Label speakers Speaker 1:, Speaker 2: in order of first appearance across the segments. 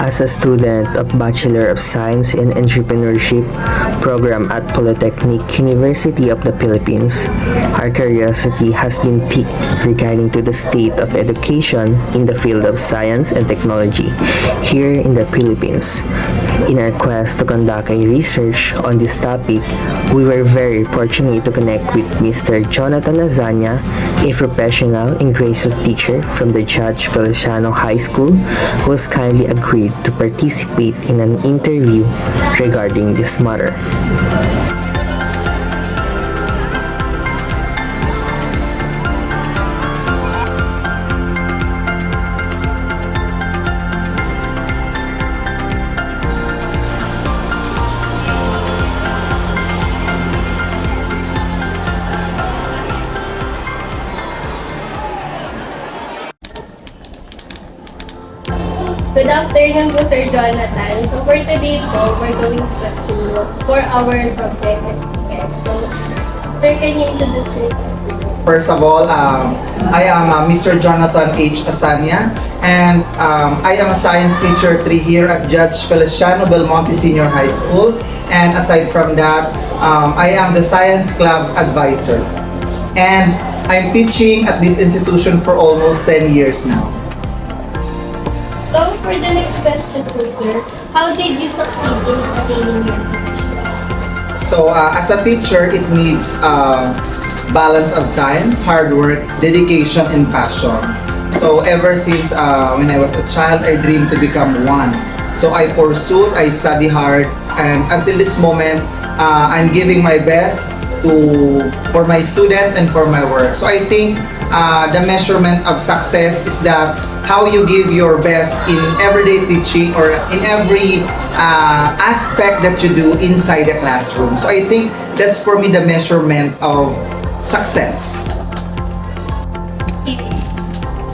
Speaker 1: As a student of Bachelor of Science in Entrepreneurship program at Polytechnic University of the Philippines, our curiosity has been piqued regarding to the state of education in the field of science and technology here in the Philippines. In our quest to conduct a research on this topic, we were very fortunate to connect with Mr. Jonathan Lasagna, a professional and gracious teacher from the Judge Feliciano High School, who has kindly agreed to participate in an interview regarding this matter.
Speaker 2: Good afternoon po, Sir Jonathan. So for today po, we're going to question you for our subject STS. So, Sir, can you introduce yourself?
Speaker 3: First of all, I am Mr. Jonathan H. Asanya, and I am a science teacher 3 here at Judge Feliciano Belmonte Senior High School. And aside from that, I am the science club advisor. And I'm teaching at this institution for almost 10 years now.
Speaker 2: So for the next question po, Sir, how did you succeed in attaining your position?
Speaker 3: So as a teacher, it needs balance of time, hard work, dedication, and passion. So ever since when I was a child, I dreamed to become one. So I pursued, I study hard, and until this moment, I'm giving my best for my students and for my work. So I think the measurement of success is that how you give your best in everyday teaching or in every aspect that you do inside the classroom. So I think that's for me the measurement of success.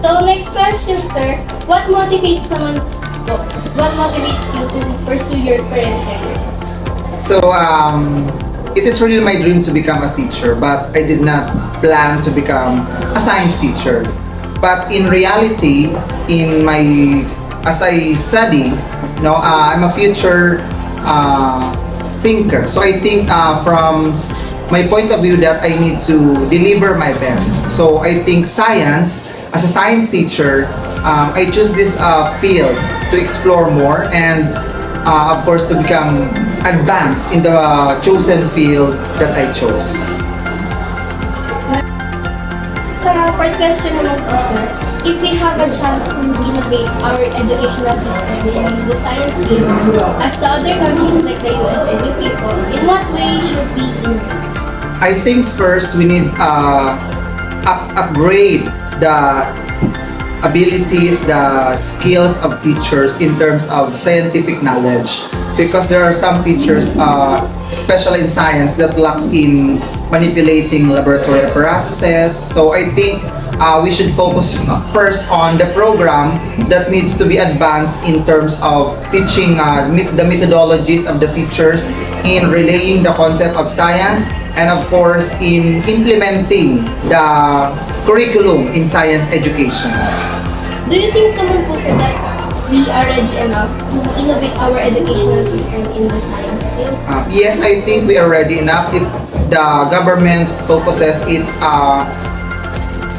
Speaker 2: So next question, Sir, what motivates you to pursue your current career?
Speaker 3: So it is really my dream to become a teacher, but I did not plan to become a science teacher. But in reality, as I study, I'm a future thinker. So I think from my point of view that I need to deliver my best. So I think science, as a science teacher, I choose this field to explore more and of course to become advanced in the chosen field that I chose.
Speaker 2: Sa fourth question naman po, Sir, if we have a chance to innovate our educational system in the science field as the other countries like the US and UK po, in what way should we innovate?
Speaker 3: I think first we need upgrade the abilities, the skills of teachers in terms of scientific knowledge, because there are some teachers, especially in science, that lacks in manipulating laboratory apparatuses. So I think we should focus first on the program that needs to be advanced in terms of teaching the methodologies of the teachers in relaying the concept of science, and of course in implementing the curriculum in science education.
Speaker 2: Do you think naman po, Sir, that we are ready enough to innovate our educational system in the science field?
Speaker 3: Yes, I think we are ready enough. If the government focuses its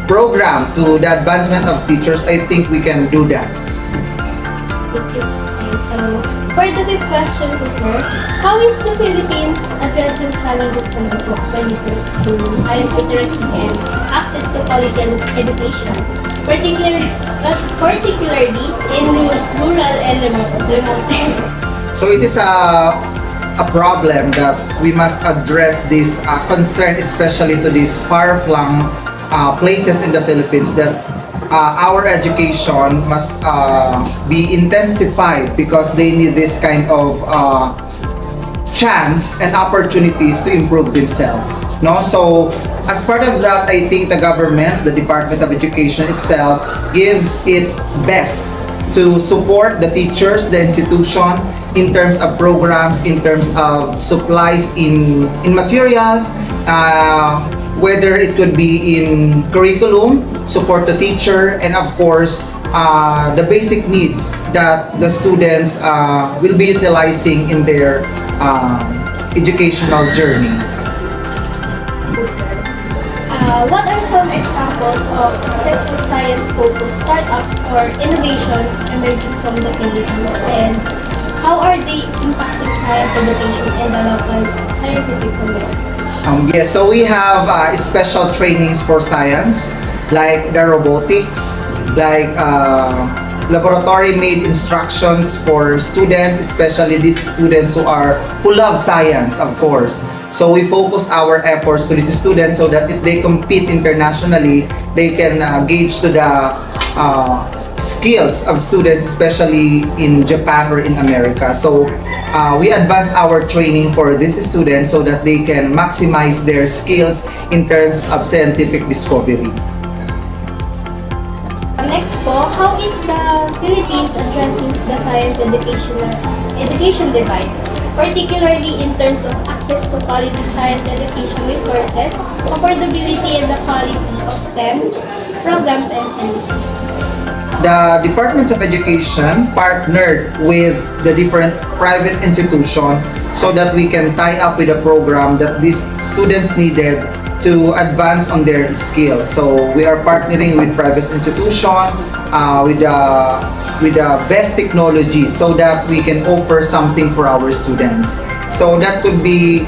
Speaker 3: program to the advancement of teachers, I think we can do that.
Speaker 2: Thank you. So, for the fifth question po, Sir, how is the Philippines addressing challenges naman po when it comes to science literacy and access to quality education, particularly in rural and remote areas?
Speaker 3: So it is a problem that we must address this concern, especially to these far-flung places in the Philippines, that our education must be intensified because they need this kind of chance and opportunities to improve themselves. So as part of that, I think the government, the Department of Education itself, gives its best to support the teachers, the institution, in terms of programs, in terms of supplies in materials, whether it could be in curriculum, support the teacher, and of course, the basic needs that the students will be utilizing in their educational journey.
Speaker 2: What are some examples of successful science-focused startups or innovation emerging from the Philippines, and how are they impacting science education and the local scientific community?
Speaker 3: Yes, so we have special trainings for science, like the robotics, like laboratory-made instructions for students, especially these students who love science, of course. So we focus our efforts to these students so that if they compete internationally, they can gauge to the skills of students, especially in Japan or in America. So we advance our training for these students so that they can maximize their skills in terms of scientific discovery.
Speaker 2: Next po, how is the Philippines addressing the science education divide, particularly in terms of access to quality science education resources, affordability, and the quality of STEM programs and services?
Speaker 3: The Department of Education partnered with the different private institutions so that we can tie up with a program that these students needed to advance on their skills. So we are partnering with private institutions with the best technology so that we can offer something for our students. So that could be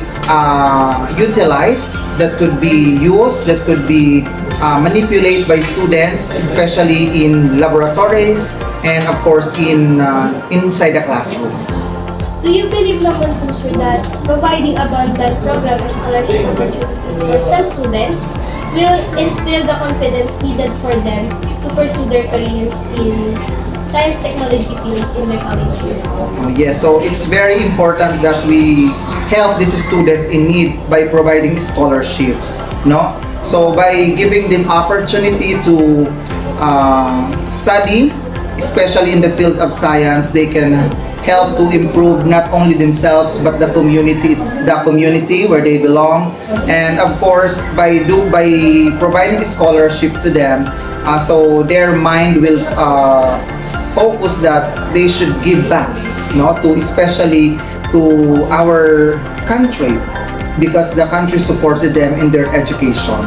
Speaker 3: utilized, that could be used, that could be manipulated by students, especially in laboratories and of course in inside the classrooms.
Speaker 2: Do you believe naman po sir that providing abundant program and scholarship opportunities for STEM students will instill the confidence needed for them to pursue their careers in science technology fields in their college years?
Speaker 3: Yes, so it's very important that we help these students in need by providing scholarships, no? So by giving them opportunity to study, especially in the field of science, they can help to improve not only themselves but the community where they belong, and of course by providing scholarship to them, so their mind will focus that they should give back, to especially to our country because the country supported them in their education.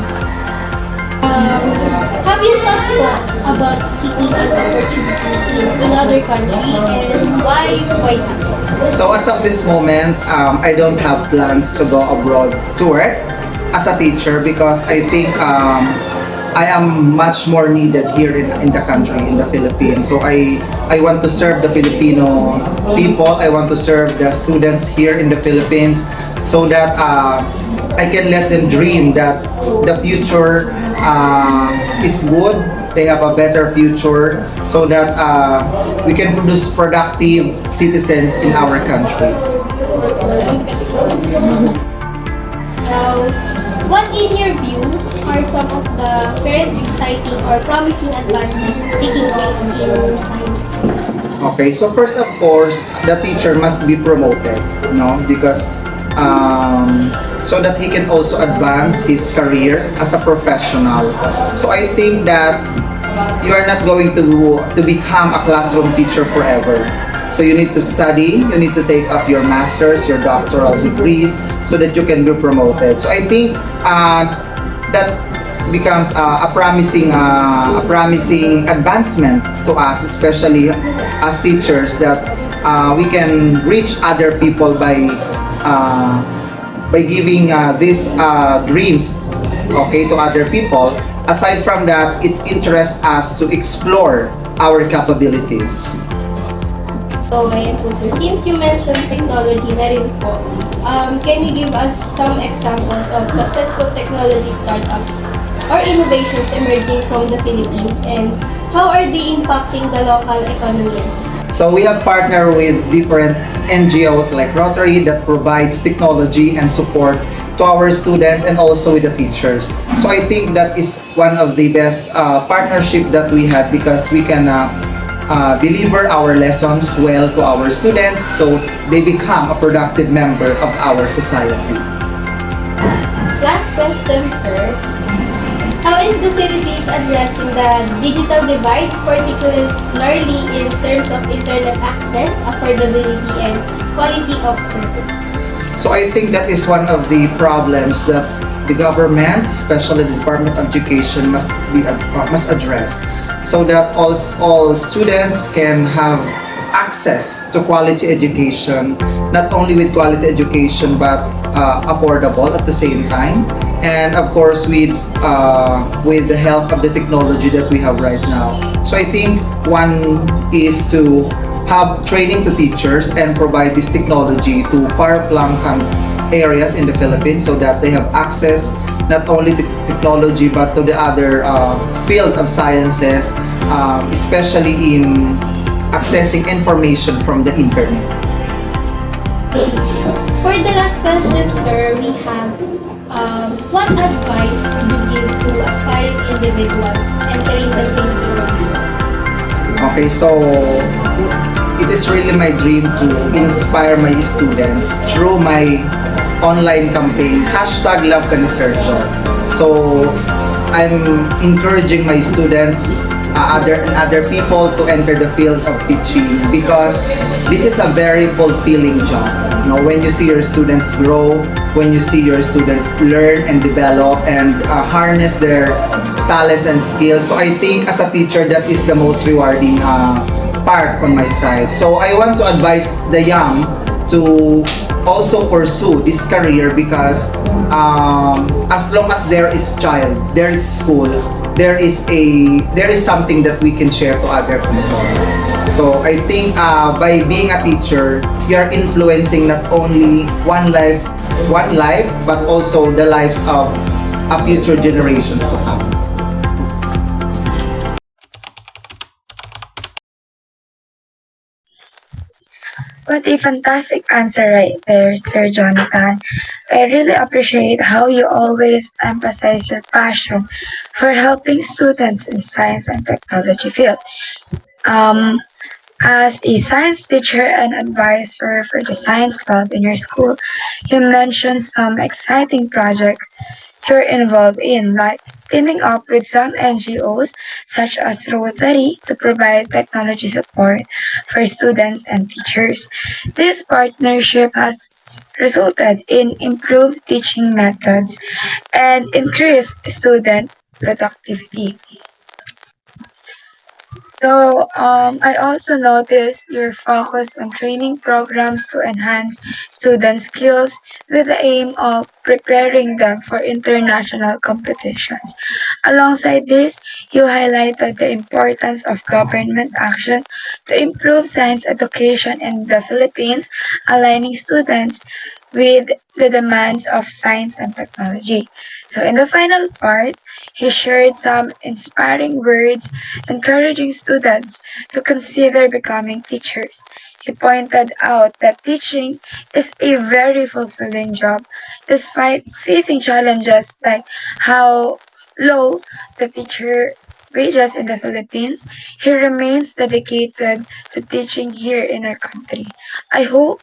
Speaker 2: Have you thought po about seeking an opportunity in another country, and why not?
Speaker 3: So as of this moment, I don't have plans to go abroad to work as a teacher because I think I am much more needed here in the country, in the Philippines. So I want to serve the Filipino people. I want to serve the students here in the Philippines so that I can let them dream that the future is good. They have a better future so that we can produce productive citizens in our country.
Speaker 2: Now, what in your view are some of the very exciting or promising advances taking place in science?
Speaker 3: Okay, so first of course, the teacher must be promoted, because so that he can also advance his career as a professional. So I think that you are not going to become a classroom teacher forever. So you need to study, you need to take up your master's, your doctoral degrees so that you can be promoted. So I think that becomes a promising advancement to us, especially as teachers, that we can reach other people by giving these dreams, to other people. Aside from that, it interests us to explore our capabilities.
Speaker 2: So, ayan po sir, since you mentioned technology na rin po, can you give us some examples of successful technology startups or innovations emerging from the Philippines, and how are they impacting the local economy and society?
Speaker 3: So we have partnered with different NGOs like Rotary that provides technology and support to our students and also with the teachers. So I think that is one of the best partnership that we have because we can deliver our lessons well to our students so they become a productive member of our society.
Speaker 2: Last question, sir. How is the Philippines addressing the digital divide, particularly in terms of internet access, affordability, and quality of service?
Speaker 3: So I think that is one of the problems that the government, especially the Department of Education, must address, so that all students can have access to quality education, not only with quality education but affordable at the same time, and of course with the help of the technology that we have right now. So I think one is to have training to teachers and provide this technology to far-flung areas in the Philippines, so that they have access not only to technology but to the other field of sciences, especially in accessing information from the internet.
Speaker 2: For the last question, sir, we have what advice would you give to aspiring individuals entering the same field?
Speaker 3: Okay, so it is really my dream to inspire my students through my online campaign, #LoveKaniSergio. So I'm encouraging my students, other people to enter the field of teaching, because this is a very fulfilling job. You know, when you see your students grow, when you see your students learn and develop and harness their talents and skills. So I think as a teacher, that is the most rewarding part on my side. So I want to advise the young to also pursue this career, because as long as there is child, there is school, there is something that we can share to other people. So I think by being a teacher, you are influencing not only one life, but also the lives of future generations to come.
Speaker 4: What a fantastic answer right there, Sir Jonathan. I really appreciate how you always emphasize your passion for helping students in science and technology field. Um, as a science teacher and advisor for the science club in your school, you mentioned some exciting projects you're involved in, like teaming up with some NGOs such as Rotary to provide technology support for students and teachers. This partnership has resulted in improved teaching methods and increased student productivity. I also noticed your focus on training programs to enhance student skills with the aim of preparing them for international competitions. Alongside this, you highlighted the importance of government action to improve science education in the Philippines, aligning students with the demands of science and technology. So in the final part, he shared some inspiring words encouraging students to consider becoming teachers. He pointed out that teaching is a very fulfilling job despite facing challenges like how low the teacher wages in the Philippines. He remains dedicated to teaching here in our country. I hope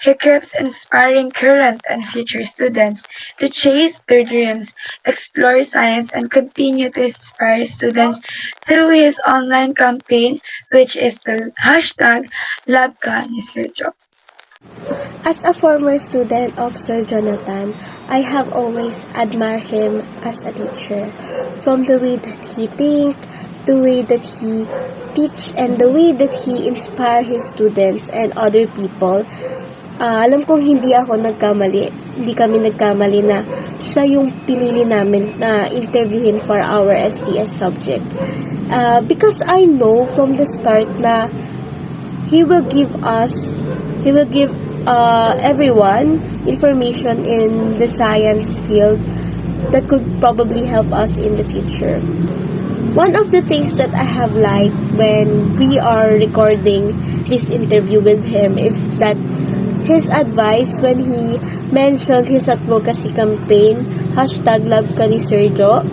Speaker 4: he keeps inspiring current and future students to chase their dreams, explore science, and continue to inspire students through his online campaign, which is the #LabKaniSergio.
Speaker 5: As a former student of Sir Jonathan, I have always admired him as a teacher. From the way that he thinks, the way that he teach, and the way that he inspire his students and other people, alam kong hindi kami nagkamali na siya yung pinili namin na interviewin for our STS subject. Because I know from the start na he will give everyone information in the science field that could probably help us in the future. One of the things that I have liked when we are recording this interview with him is that his advice when he mentioned his advocacy campaign, #LoveKaniSergio,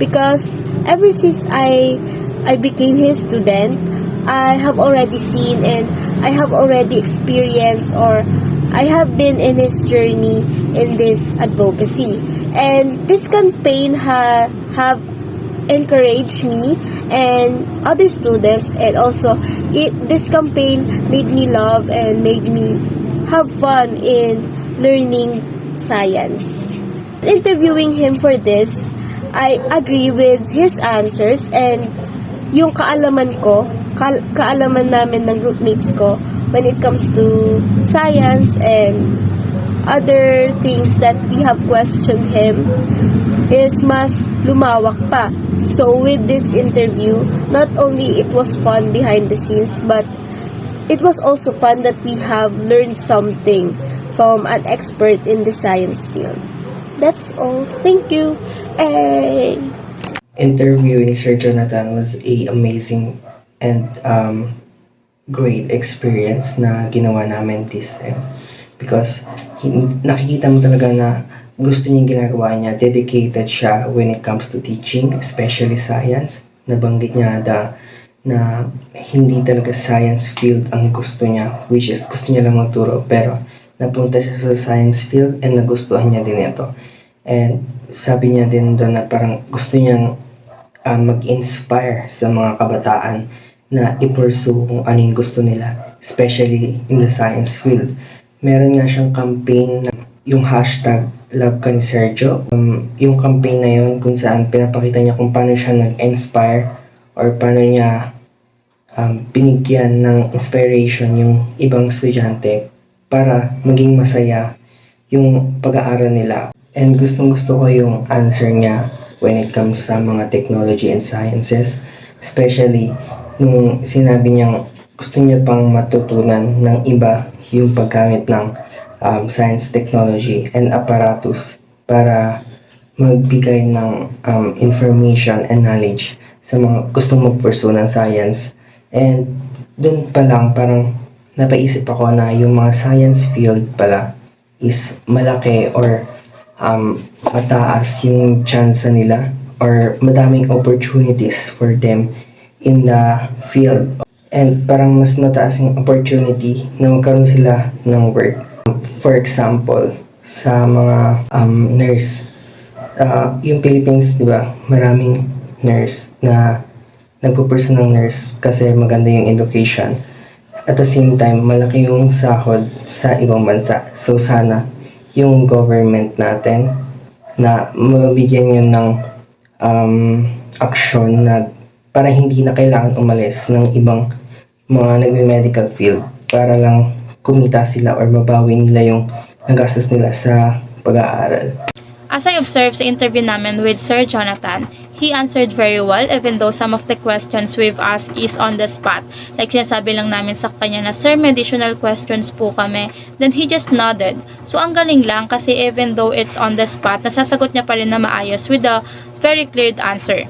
Speaker 5: because ever since I became his student, I have already seen and I have already experienced, or I have been in his journey in this advocacy. And this campaign, have encouraged me and other students, and also this campaign made me love and made me have fun in learning science. Interviewing him for this, I agree with his answers, and yung kaalaman ko, kaalaman namin ng groupmates ko when it comes to science and other things that we have questioned him is mas lumawak pa. So with this interview, not only it was fun behind the scenes, but it was also fun that we have learned something from an expert in the science field. That's all. Thank you. Hey.
Speaker 1: Interviewing Sir Jonathan was a amazing and great experience na ginawa namin this time. Because nakikita mo talaga na gusto niya yung ginagawa niya, dedicated siya when it comes to teaching, especially science. Nabanggit niya na hindi talaga science field ang gusto niya, which is gusto niya lang magturo, pero napunta siya sa science field and nagustuhan niya din ito. And sabi niya din doon na parang gusto niyang mag-inspire sa mga kabataan na i-pursue kung ano yung gusto nila, especially in the science field. Meron nga siyang campaign na yung hashtag Love Ka ni Sergio. Yung campaign na yun kung saan pinapakita niya kung paano siya nag-inspire or paano niya binigyan ng inspiration yung ibang estudyante para maging masaya yung pag-aaral nila. And gustong gusto ko yung answer niya when it comes sa mga technology and sciences, especially nung sinabi niyang gusto niya pang matutunan ng iba yung paggamit ng science, technology, and apparatus para magbigay ng information and knowledge sa mga gustong mag-pursue ng science. And dun pa lang parang napaisip ako na yung mga science field pala is malaki or mataas yung chance nila or madaming opportunities for them in the field. And parang mas mataas yung opportunity na magkaroon sila ng work. For example, sa mga nurse, yung Philippines, di ba, maraming nurse na nagpupursue ng nurse kasi maganda yung education. At the same time, malaki yung sahod sa ibang bansa. So sana yung government natin na mabigyan yun ng action na para hindi na kailangan umalis ng ibang mga nagme-medical field para lang kumita sila or mabawi nila yung nagastos nila sa pag-aaral.
Speaker 6: As I observed sa interview namin with Sir Jonathan, he answered very well even though some of the questions we've asked is on the spot. Like sinasabi lang namin sa kanya na, "Sir, may additional questions po kami." Then he just nodded. So ang galing lang kasi even though it's on the spot, nasasagot niya pa rin na maayos with a very clear answer.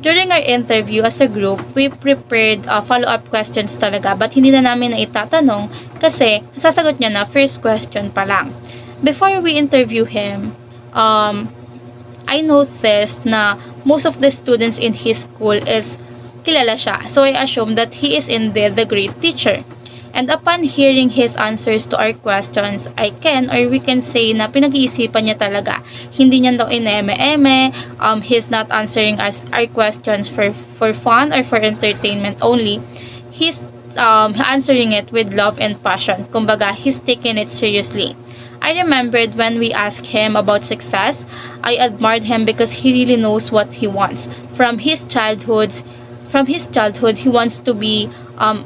Speaker 6: During our interview as a group, we prepared follow-up questions talaga but hindi na namin na itatanong kasi nasasagot niya na first question pa lang. Before we interview him, I noticed na most of the students in his school is kilala siya. So I assume that he is indeed the great teacher. And upon hearing his answers to our questions, we can say na pinag-iisipan niya talaga. Hindi niya daw ineme-eme, he's not answering our questions for fun or for entertainment only. He's answering it with love and passion. Kumbaga, he's taking it seriously. I remembered when we asked him about success, I admired him because he really knows what he wants. From his childhood, he wants to be,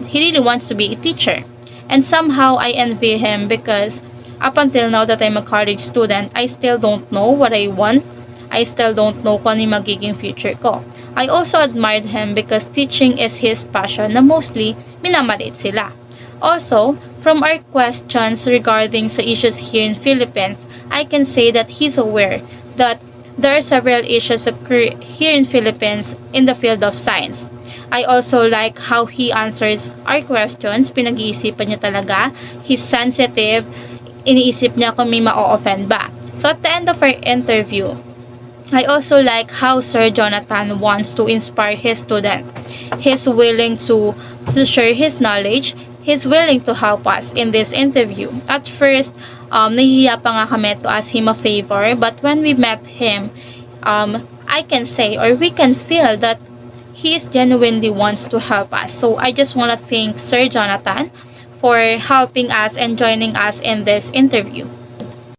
Speaker 6: he really wants to be a teacher. And somehow I envy him because up until now that I'm a college student, I still don't know what I want. I still don't know kung ano yung magiging future ko. I also admired him because teaching is his passion na mostly minamalit sila. Also, from our questions regarding sa issues here in Philippines, I can say that he's aware that there are several issues occur here in Philippines in the field of science. I also like how he answers our questions. Pinag-iisipan niya talaga. He's sensitive. Iniisip niya kung may ma-offend ba. So at the end of our interview, I also like how Sir Jonathan wants to inspire his student. He's willing to share his knowledge. He's willing to help us in this interview. At first, nahihiya pa nga kami to ask him a favor, but when we met him, I can say, or we can feel that he is genuinely wants to help us. So I just want to thank Sir Jonathan for helping us and joining us in this interview.